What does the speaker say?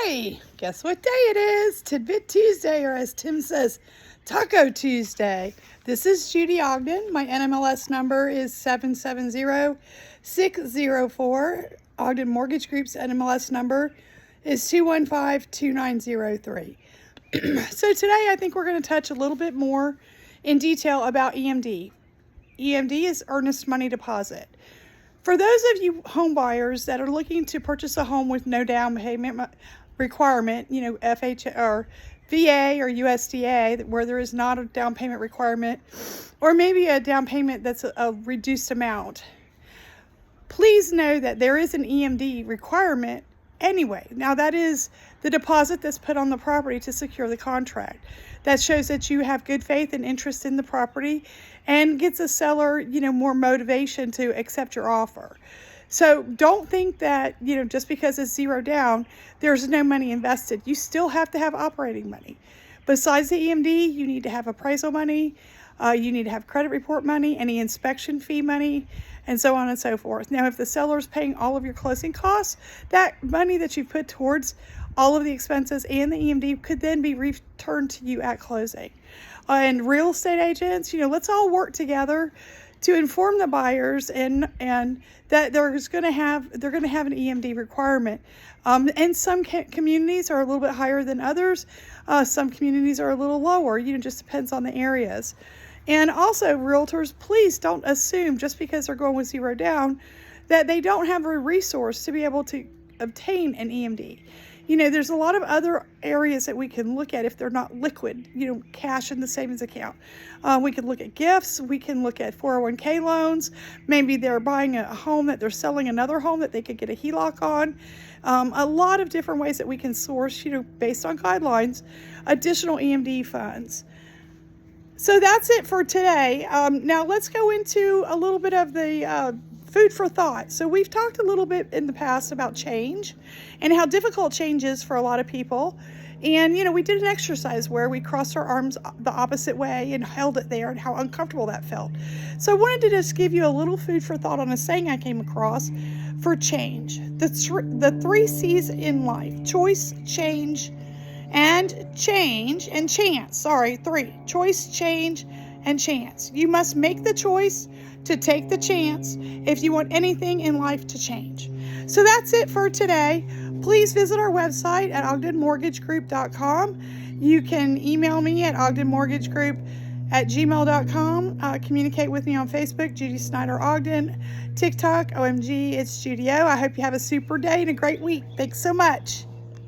Hey, guess what day it is? Tidbit Tuesday, or as Tim says, Taco Tuesday. This is Judy Ogden. My NMLS number is 770604. Ogden Mortgage Group's NMLS number is 2152903. So today I think we're going to touch a little bit more in detail about EMD. EMD is earnest money deposit. For those of you home buyers that are looking to purchase a home with no down payment requirement, FHA or VA or USDA, where there is not a down payment requirement, or maybe a down payment that's a reduced amount, please know that there is an EMD requirement anyway. Now, that is the deposit that's put on the property to secure the contract. That shows that you have good faith and interest in the property and gets a seller, more motivation to accept your offer. So don't think that, just because it's zero down, there's no money invested. You still have to have operating money. Besides the EMD, you need to have appraisal money, you need to have credit report money, any inspection fee money, and so on and so forth. Now, if the seller is paying all of your closing costs, that money that you put towards all of the expenses and the EMD could then be returned to you at closing. And real estate agents, let's all work together to inform the buyers and that they're going to have an EMD requirement. And some communities are a little bit higher than others. Some communities are a little lower. Just depends on the areas. And also, realtors, please don't assume just because they're going with zero down that they don't have a resource to be able to obtain an EMD. There's a lot of other areas that we can look at if they're not liquid, cash in the savings account. We can look at gifts. We can look at 401k loans. Maybe they're buying a home that they're selling another home that they could get a HELOC on. A lot of different ways that we can source, based on guidelines, additional EMD funds. So that's it for today. Now let's go into a little bit of the food for thought. So we've talked a little bit in the past about change and how difficult change is for a lot of people. And, we did an exercise where we crossed our arms the opposite way and held it there and how uncomfortable that felt. So I wanted to just give you a little food for thought on a saying I came across for change. The three C's in life: choice, change, and chance. Three. Choice, change, and chance. You must make the choice to take the chance if you want anything in life to change. So that's it for today. Please visit our website at ogdenmortgagegroup.com. You can email me at ogdenmortgagegroup@gmail.com. Communicate with me on Facebook, Judy Snyder Ogden. TikTok, OMG, it's Judy O. I hope you have a super day and a great week. Thanks so much.